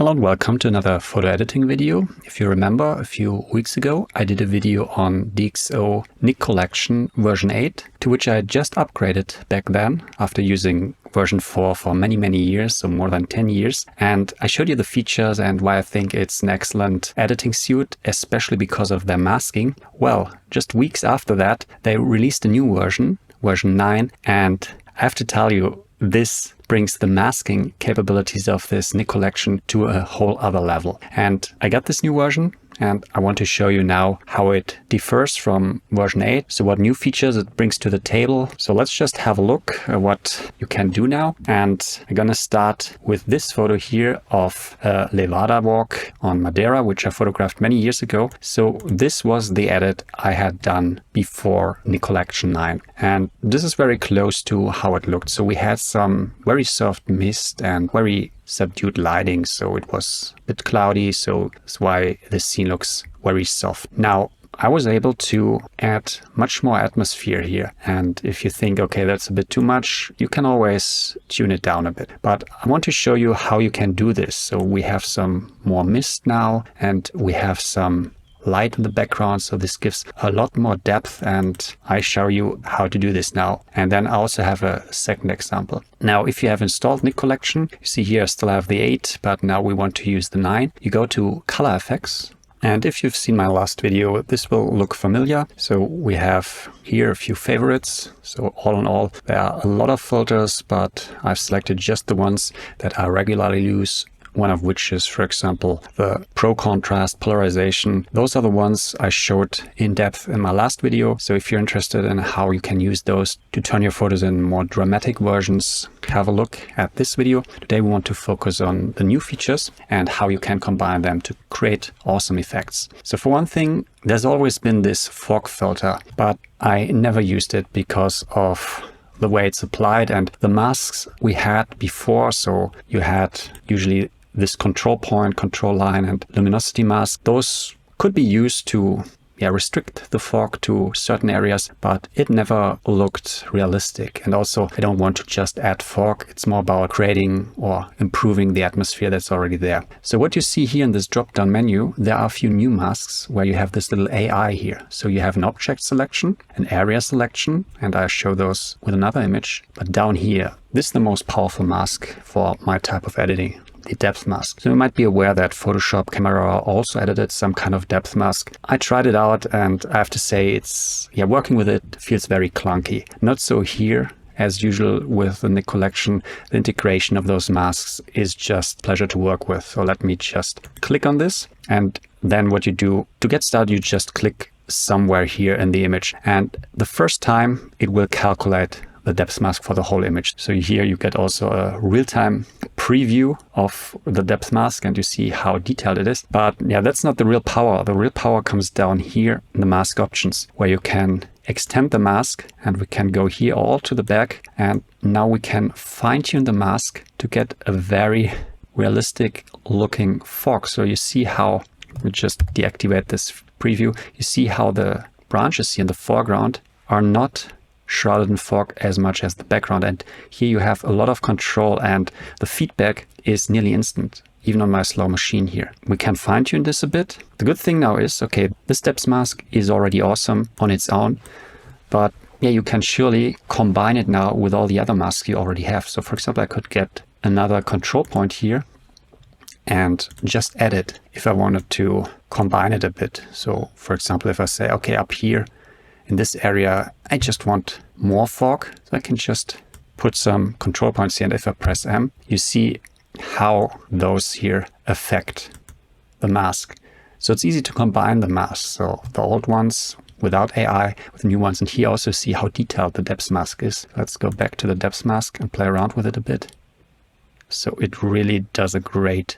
Hello and welcome to another photo editing video. If you remember, a few weeks ago I did a video on DxO Nik Collection version 8, to which I just upgraded back then after using version 4 for many years, so more than 10 years. And I showed you the features and why I think it's an excellent editing suite, especially because of their masking. Well, just weeks after that, they released a new version, version 9, and I have to tell you, this brings the masking capabilities of this Nik Collection to a whole other level. And I got this new version and I want to show you now how it differs from version 8. So what new features it brings to the table. So let's just have a look at what you can do now. And I'm gonna start with this photo here of a Levada walk on Madeira, which I photographed many years ago. So this was the edit I had done before Nik Collection 9. And this is very close to how it looked. So we had some very soft mist and very subdued lighting, so it was a bit cloudy, so that's why the scene looks very soft. Now, I was able to add much more atmosphere here, and if you think, okay, that's a bit too much, you can always tune it down a bit. But I want to show you how you can do this. So we have some more mist now, and we have some light in the background, so this gives a lot more depth, and I show you how to do this now. And then I also have a second example. Now, if you have installed Nik Collection, you see here I still have the 8, but now we want to use the 9. You go to Color Effects, and if you've seen my last video, this will look familiar. So we have here a few favorites. So all in all, there are a lot of filters, but I've selected just the ones that I regularly use. One of which is, for example, the Pro Contrast Polarization. Those are the ones I showed in depth in my last video. So if you're interested in how you can use those to turn your photos in more dramatic versions, have a look at this video. Today we want to focus on the new features and how you can combine them to create awesome effects. So for one thing, there's always been this fog filter, but I never used it because of the way it's applied and the masks we had before. So you had usually this control point, control line, and luminosity mask. Those could be used to restrict the fog to certain areas, but it never looked realistic. And also, I don't want to just add fog. It's more about creating or improving the atmosphere that's already there. So what you see here in this drop-down menu, there are a few new masks where you have this little AI here. So you have an object selection, an area selection, and I show those with another image. But down here, this is the most powerful mask for my type of editing, the depth mask. So you might be aware that Photoshop Camera also edited some kind of depth mask. I tried it out and I have to say it's, working with it feels very clunky. Not so here. As usual with the Nik Collection, the integration of those masks is just pleasure to work with. So let me just click on this. And then what you do to get started, you just click somewhere here in the image. And the first time it will calculate the depth mask for the whole image. So here you get also a real-time preview of the depth mask and you see how detailed it is. But that's not the real power. The real power comes down here in the mask options, where you can extend the mask and we can go here all to the back. And now we can fine-tune the mask to get a very realistic looking fog. So you see how, we just deactivate this preview, you see how the branches here in the foreground are not shrouded in fog as much as the background. And here you have a lot of control and the feedback is nearly instant, even on my slow machine here. We can fine tune this a bit. The good thing now is, okay, this depth mask is already awesome on its own, but you can surely combine it now with all the other masks you already have. So for example, I could get another control point here and just add it if I wanted to combine it a bit. So for example, if I say, okay, up here, in this area, I just want more fog. So I can just put some control points here. And if I press M, you see how those here affect the mask. So it's easy to combine the masks. So the old ones without AI with new ones. And here also see how detailed the depth mask is. Let's go back to the depth mask and play around with it a bit. So it really does a great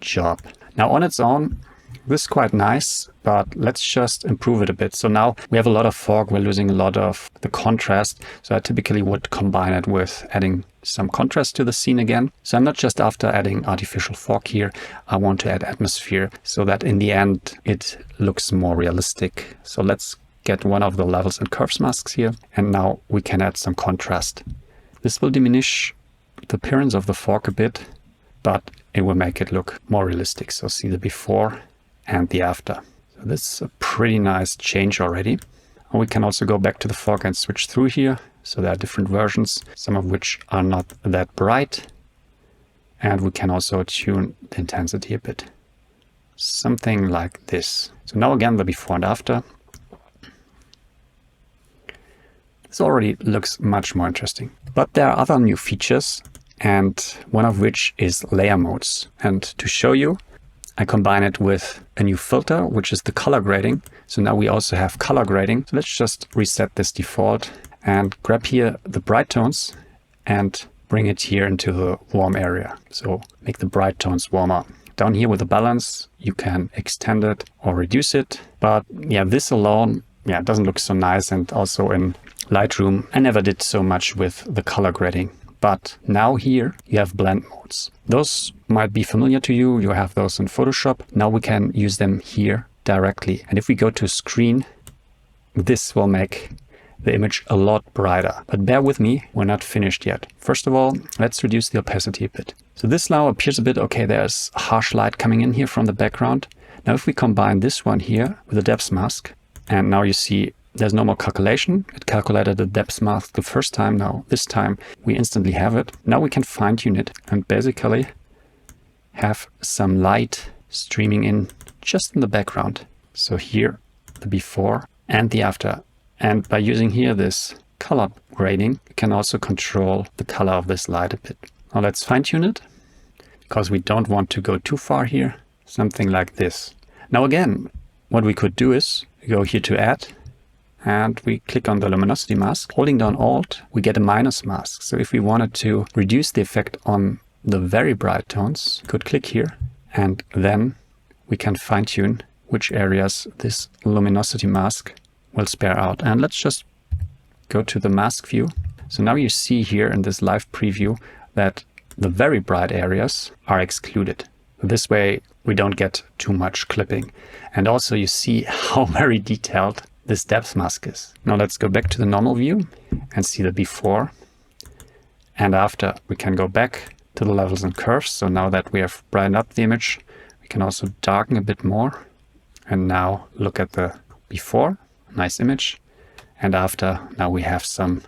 job. Now on its own, this is quite nice, but let's just improve it a bit. So now we have a lot of fog, we're losing a lot of the contrast. So I typically would combine it with adding some contrast to the scene again. So I'm not just after adding artificial fog here, I want to add atmosphere so that in the end it looks more realistic. So let's get one of the levels and curves masks here. And now we can add some contrast. This will diminish the appearance of the fog a bit, but it will make it look more realistic. So see the before and the after. So this is a pretty nice change already. And we can also go back to the fog and switch through here. So there are different versions, some of which are not that bright. And we can also tune the intensity a bit. Something like this. So now again, the before and after. This already looks much more interesting. But there are other new features, and one of which is layer modes. And to show you, I combine it with a new filter, which is the color grading. So now we also have color grading. So let's just reset this default and grab here the bright tones and bring it here into the warm area. So make the bright tones warmer. Down here with the balance, you can extend it or reduce it. But yeah, this alone, it doesn't look so nice. And also in Lightroom, I never did so much with the color grading. But now here you have blend modes. Those might be familiar to you. You have those in Photoshop. Now we can use them here directly. And if we go to screen, this will make the image a lot brighter. But bear with me, we're not finished yet. First of all, let's reduce the opacity a bit. So this now appears a bit, okay, there's harsh light coming in here from the background. Now if we combine this one here with a depth mask, and now you see there's no more calculation. It calculated the depth mask the first time. Now this time we instantly have it. Now we can fine tune it and basically have some light streaming in just in the background. So here the before and the after. And by using here this color grading, you can also control the color of this light a bit. Now let's fine tune it because we don't want to go too far here. Something like this. Now again, what we could do is go here to add, and we click on the luminosity mask. Holding down Alt, we get a minus mask. So if we wanted to reduce the effect on the very bright tones, we could click here, and then we can fine tune which areas this luminosity mask will spare out. And let's just go to the mask view. So now you see here in this live preview that the very bright areas are excluded. This way we don't get too much clipping. And also you see how very detailed this depth mask is. Now let's go back to the normal view and see the before and after. We can go back to the levels and curves. So now that we have brightened up the image, we can also darken a bit more. And now look at the before, nice image. And after, now we have some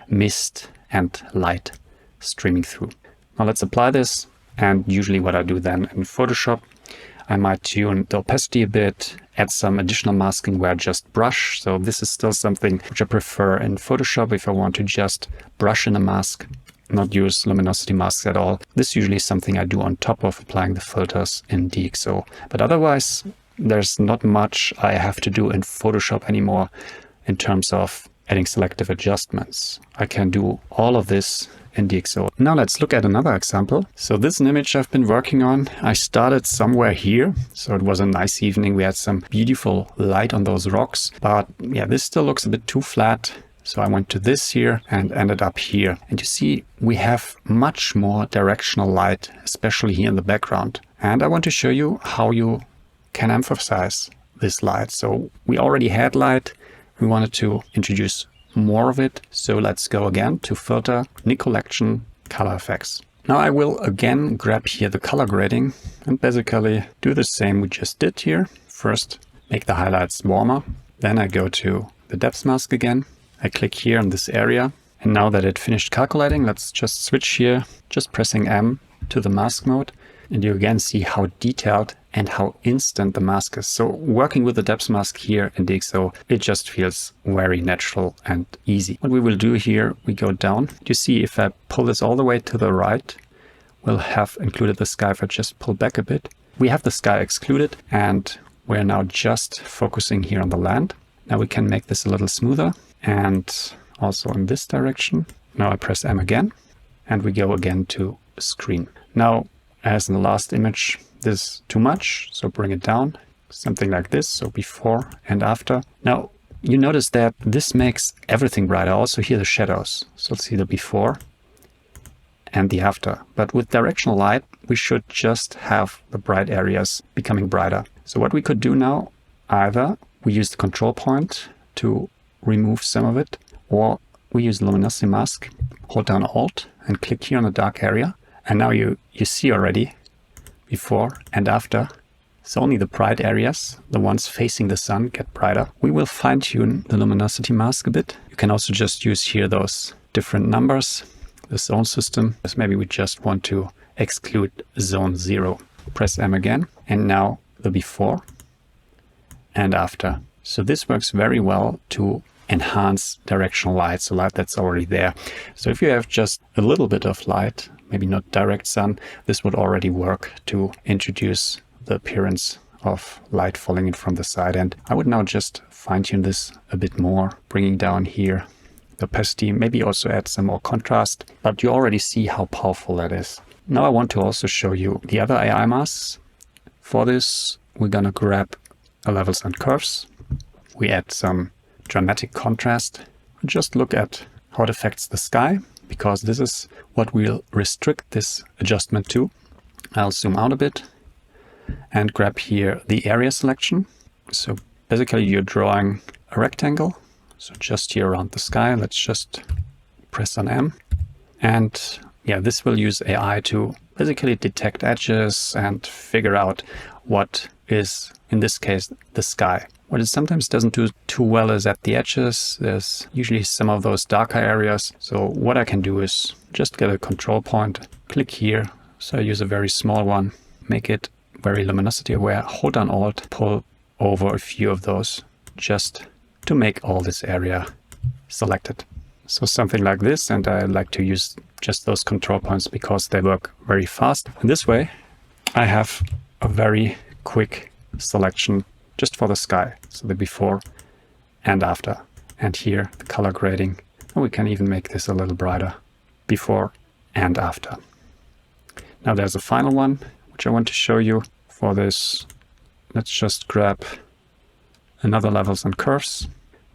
mist and light streaming through. Now let's apply this. And usually what I do then in Photoshop, I might tune the opacity a bit, add some additional masking where I just brush. So this is still something which I prefer in Photoshop if I want to just brush in a mask, not use luminosity masks at all. This usually is something I do on top of applying the filters in DxO. But otherwise, there's not much I have to do in Photoshop anymore in terms of adding selective adjustments. I can do all of this in DxO. Now let's look at another example. So this is an image I've been working on. I started somewhere here. So it was a nice evening. We had some beautiful light on those rocks. But yeah, this still looks a bit too flat. So I went to this here and ended up here. And you see, we have much more directional light, especially here in the background. And I want to show you how you can emphasize this light. So we already had light. We wanted to introduce more of it. So let's go again to Filter, Nik Collection, Color Effects. Now I will again grab here the color grading and basically do the same we just did here. First, make the highlights warmer. Then I go to the depth mask again. I click here in this area. And now that it finished calculating, let's just switch here, just pressing M to the mask mode. And you again see how detailed and how instant the mask is. So working with the depth mask here in DxO, it just feels very natural and easy. What we will do here, we go down. You see if I pull this all the way to the right, we'll have included the sky. If I just pull back a bit, we have the sky excluded and we're now just focusing here on the land. Now we can make this a little smoother and also in this direction. Now I press M again and we go again to screen. Now, as in the last image, this is too much, so bring it down, something like this, so before and after. Now, you notice that this makes everything brighter, also here the shadows. So let's see the before and the after. But with directional light, we should just have the bright areas becoming brighter. So what we could do now, either we use the control point to remove some of it, or we use the luminosity mask, hold down Alt and click here on the dark area. And now you see already before and after. So only the bright areas, the ones facing the sun, get brighter. We will fine-tune the luminosity mask a bit. You can also just use here those different numbers, the zone system. Maybe we just want to exclude zone 0. Press M again, and now the before and after. So this works very well to enhance directional light, so light that's already there. So if you have just a little bit of light, maybe not direct sun, this would already work to introduce the appearance of light falling in from the side. And I would now just fine-tune this a bit more, bringing down here the opacity, maybe also add some more contrast, but you already see how powerful that is. Now I want to also show you the other AI masks. For this, we're gonna grab the levels and curves. We add some dramatic contrast. Just look at how it affects the sky, because this is what we'll restrict this adjustment to. I'll zoom out a bit and grab here the area selection. So basically you're drawing a rectangle. So just here around the sky, let's just press on M. And yeah, this will use AI to basically detect edges and figure out what is, in this case, the sky. What it sometimes doesn't do too well is at the edges. There's usually some of those darker areas. So what I can do is just get a control point, click here. So I use a very small one, make it very luminosity aware, hold down Alt, pull over a few of those just to make all this area selected. So something like this, and I like to use just those control points because they work very fast. And this way I have a very quick selection just for the sky. So the before and after. And here the color grading. And we can even make this a little brighter. Before and after. Now there's a final one which I want to show you. For this, let's just grab another levels and curves,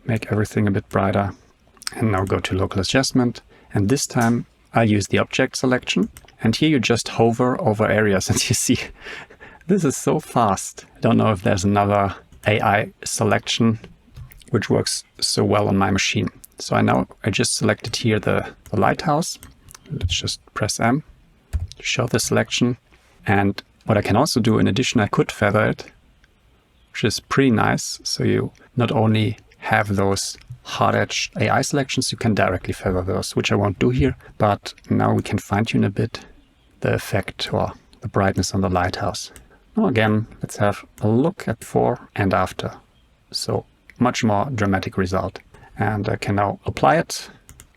make everything a bit brighter, and now go to local adjustment. And this time I'll use the object selection. And here you just hover over areas and you see, this is so fast. I don't know if there's another AI selection which works so well on my machine. So I just selected here the lighthouse. Let's just press M to show the selection. And what I can also do, in addition, I could feather it, which is pretty nice. So you not only have those hard-edged AI selections, you can directly feather those, which I won't do here. But now we can fine-tune a bit the effect or the brightness on the lighthouse. Now again, let's have a look at before and after. So much more dramatic result. And I can now apply it.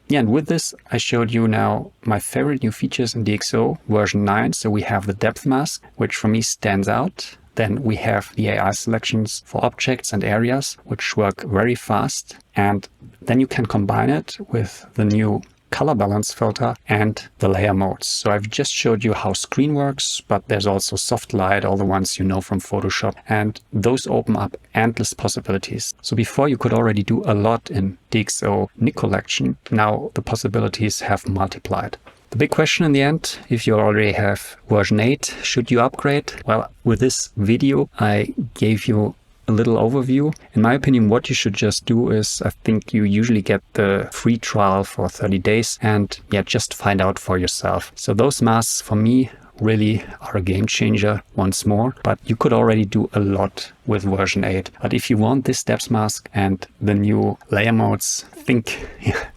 Yeah, and with this, I showed you now my favorite new features in DxO version 9. So we have the depth mask, which for me stands out. Then we have the AI selections for objects and areas, which work very fast. And then you can combine it with the new color balance filter and the layer modes. So I've just showed you how screen works, but there's also soft light, all the ones you know from Photoshop, and those open up endless possibilities. So before you could already do a lot in DxO Nik Collection, now the possibilities have multiplied. The big question in the end, if you already have version 8, should you upgrade? Well, with this video, I gave you a little overview. In my opinion, what you should just do is, I think you usually get the free trial for 30 days and yeah, just find out for yourself. So those masks for me really are a game changer once more, but you could already do a lot with version 8. But if you want this depth mask and the new layer modes, I think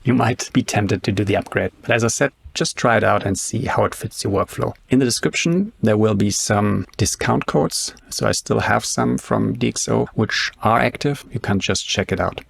you might be tempted to do the upgrade. But as I said, just try it out and see how it fits your workflow. In the description, there will be some discount codes. So I still have some from DxO which are active. You can just check it out.